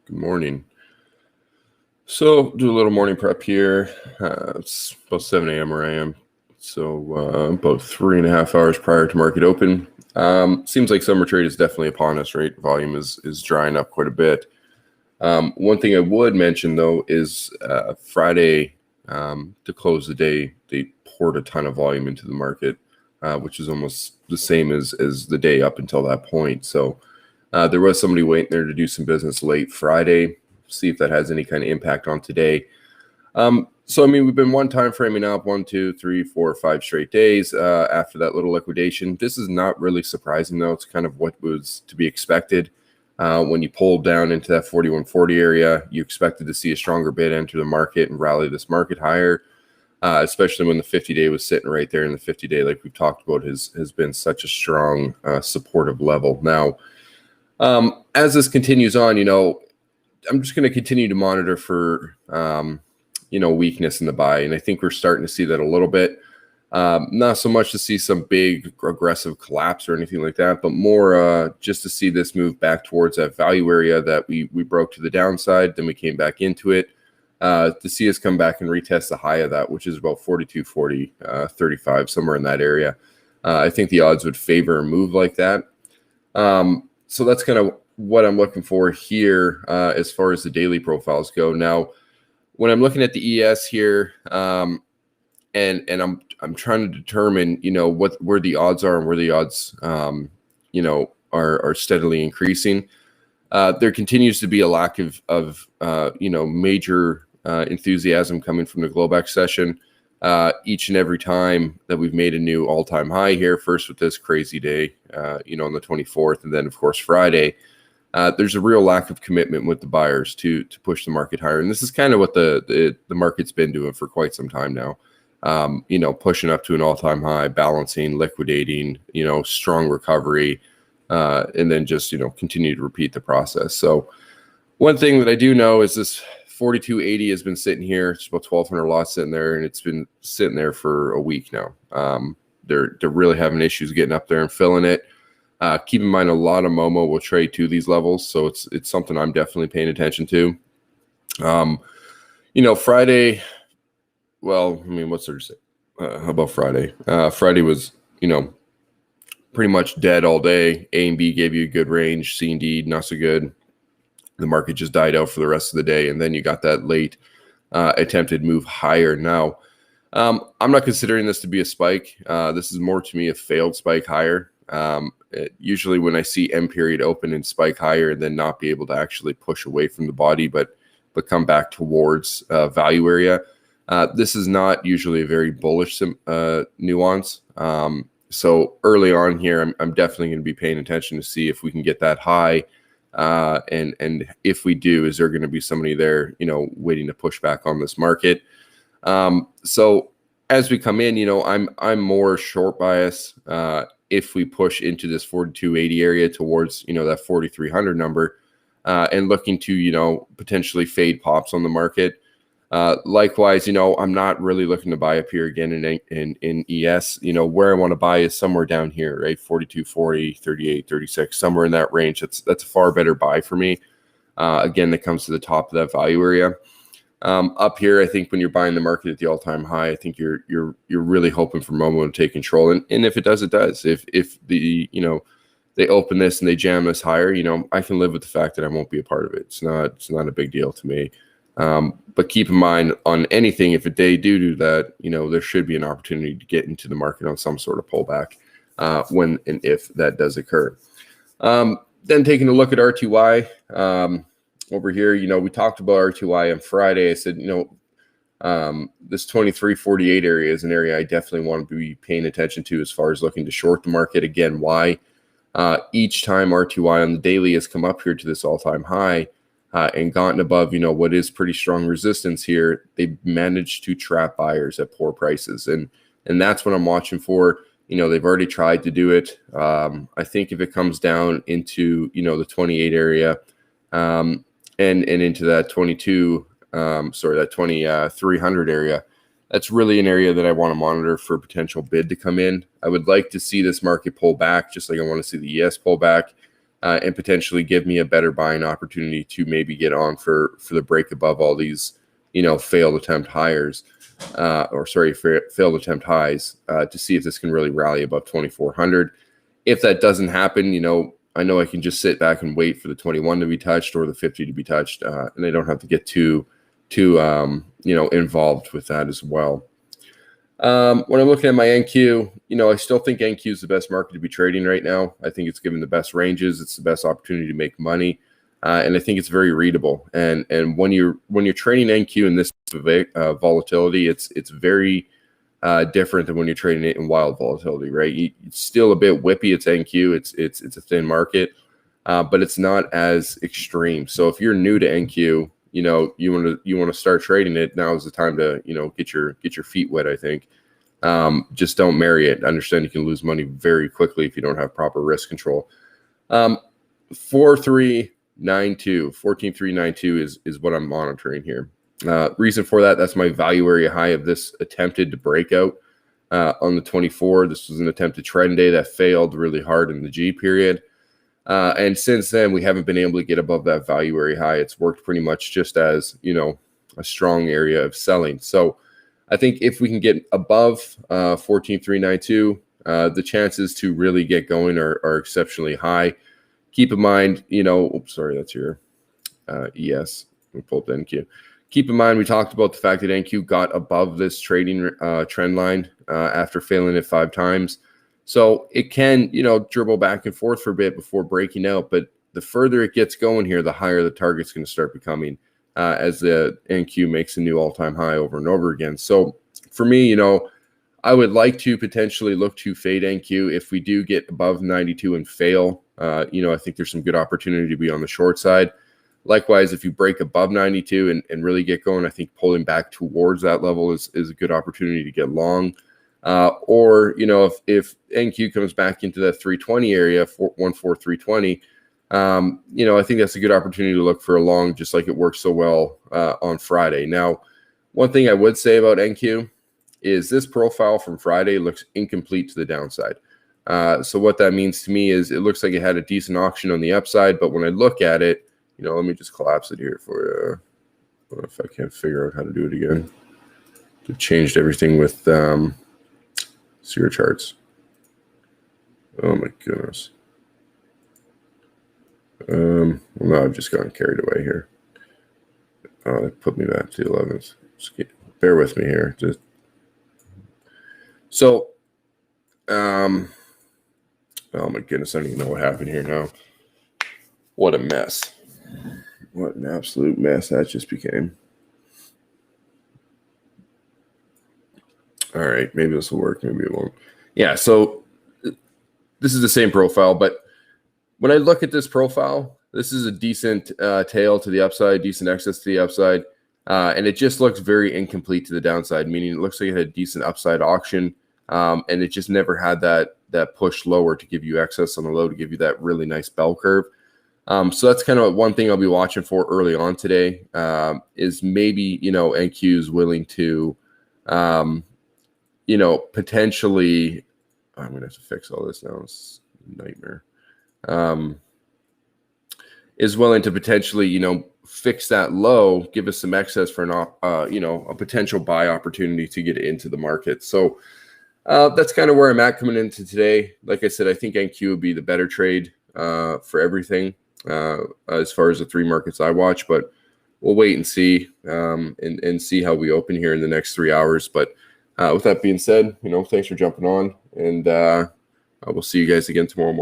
Good morning. So do a little morning prep here. It's about 7 a.m. where I am. So about 3.5 hours prior to market open. Seems like summer trade is definitely upon us, right? Volume is drying up quite a bit. One thing I would mention though is Friday to close the day, they poured a ton of volume into the market, which is almost the same as the day up until that point. So there was somebody waiting there to do some business late Friday. See if that has any kind of impact on today. So, I mean, we've been one time framing up 1, 2, 3, 4, 5 straight days after that little liquidation. This is not really surprising, though. It's kind of what was to be expected. When you pulled down into that 4140 area, you expected to see a stronger bid enter the market and rally this market higher, especially when the 50-day was sitting right there. And the 50-day, like we've talked about, has been such a strong supportive level. Now, as this continues on, I'm just going to continue to monitor for, weakness in the buy. And I think we're starting to see that a little bit. Not so much to see some big aggressive collapse or anything like that, but more just to see this move back towards that value area that we broke to the downside. Then we came back into it to see us come back and retest the high of that, which is about 42.40, 35, somewhere in that area. I think the odds would favor a move like that. So that's kind of what I'm looking for here as far as the daily profiles go. Now, when I'm looking at the ES here, and I'm trying to determine, where the odds are and where the odds, are steadily increasing. There continues to be a lack of major enthusiasm coming from the Globex session. Each and every time that we've made a new all-time high here, first with this crazy day, on the 24th, and then of course Friday, there's a real lack of commitment with the buyers to push the market higher. And this is kind of what the market's been doing for quite some time now. Pushing up to an all-time high, balancing, liquidating, strong recovery, and then just, continue to repeat the process. So one thing that I do know is this 42.80 has been sitting here. It's about 1,200 lots sitting there, and it's been sitting there for a week now. They're really having issues getting up there and filling it. Keep in mind, a lot of Momo will trade to these levels, so it's something I'm definitely paying attention to. Friday. Well, I mean, what's there to say? How about Friday? Friday was, pretty much dead all day. A and B gave you a good range. C and D, not so good. The market just died out for the rest of the day, and then you got that late attempted move higher. Now, I'm not considering this to be a spike. This is more to me a failed spike higher. Usually when I see M period open and spike higher and then not be able to actually push away from the body, but come back towards value area, this is not usually a very bullish nuance. So early on here, I'm definitely going to be paying attention to see if we can get that high. And if we do, is there going to be somebody there, waiting to push back on this market? So as we come in, I'm more short bias. If we push into this 42.80 area towards, that 4,300 number, and looking to, potentially fade pops on the market. Likewise, I'm not really looking to buy up here again in ES. Where I want to buy is somewhere down here, right? 42.40, 38, 36, somewhere in that range. That's a far better buy for me. Again, that comes to the top of that value area. Up here, I think when you're buying the market at the all-time high, I think you're really hoping for Momo to take control. And if it does, it does. If the they open this and they jam this higher, I can live with the fact that I won't be a part of it. It's not a big deal to me. But keep in mind on anything, if they do that, there should be an opportunity to get into the market on some sort of pullback when and if that does occur. Then taking a look at RTY. Over here, we talked about RTY on Friday. I said, this 23.48 area is an area I definitely want to be paying attention to as far as looking to short the market. Again, why? Each time RTY on the daily has come up here to this all-time high and gotten above, what is pretty strong resistance here, they've managed to trap buyers at poor prices. And that's what I'm watching for. They've already tried to do it. I think if it comes down into, the 28 area, and into that 2300 area, that's really an area that I want to monitor for potential bid to come in. I would like to see this market pull back, just like I want to see the ES pull back. and potentially give me a better buying opportunity to maybe get on for the break above all these, failed attempt highs, failed attempt highs, to see if this can really rally above 2,400. If that doesn't happen, I know I can just sit back and wait for the 21 to be touched or the 50 to be touched, and I don't have to get too involved with that as well. When I'm looking at my NQ, I still think NQ is the best market to be trading right now. I think it's given the best ranges. It's the best opportunity to make money. And I think it's very readable. And when you're trading NQ in this volatility, it's very different than when you're trading it in wild volatility, right? It's still a bit whippy. It's NQ. It's a thin market, but it's not as extreme. So if you're new to NQ, you want to start trading it, now is the time to get your feet wet. I think just don't marry it. Understand you can lose money very quickly if you don't have proper risk control. 14,392 is what I'm monitoring here. Reason for that's my value area high of this attempted to breakout on the 24. This was an attempted trend day that failed really hard in the G period. And since then, we haven't been able to get above that value area high. It's worked pretty much just as, a strong area of selling. So I think if we can get above 14,392, the chances to really get going are exceptionally high. Keep in mind, oops, sorry, that's your ES. We pulled the NQ. Keep in mind, we talked about the fact that NQ got above this trading trend line after failing it 5 times. So it can, dribble back and forth for a bit before breaking out. But the further it gets going here, the higher the target's going to start becoming as the NQ makes a new all-time high over and over again. So for me, I would like to potentially look to fade NQ if we do get above 92 and fail. I think there's some good opportunity to be on the short side. Likewise, if you break above 92 and really get going, I think pulling back towards that level is a good opportunity to get long. Or if NQ comes back into that 320 area, 14320, I think that's a good opportunity to look for a long, just like it worked so well on Friday. Now, one thing I would say about NQ is this profile from Friday looks incomplete to the downside. So what that means to me is it looks like it had a decent auction on the upside, but when I look at it, let me just collapse it here for you. If I can't figure out how to do it again. I've changed everything with zero charts. Oh my goodness. Well, no, I've just gotten carried away here. It put me back to the 11th. Bear with me here. Oh my goodness, I don't even know what happened here now. What a mess. What an absolute mess that just became. All right, maybe this will work, maybe it won't. Yeah, so this is the same profile, but when I look at this profile, this is a decent tail to the upside, decent excess to the upside, and it just looks very incomplete to the downside, meaning it looks like it had a decent upside auction, and it just never had that push lower to give you excess on the low to give you that really nice bell curve. So that's kind of one thing I'll be watching for early on today, is maybe, NQ is willing to, potentially, I'm going to have to fix all this now. It's a nightmare. Is willing to potentially, fix that low, give us some excess for a potential buy opportunity to get into the market. So that's kind of where I'm at coming into today. Like I said, I think NQ would be the better trade for everything as far as the 3 markets I watch, but we'll wait and see and see how we open here in the next 3 hours. But with that being said, thanks for jumping on, and I will see you guys again tomorrow morning.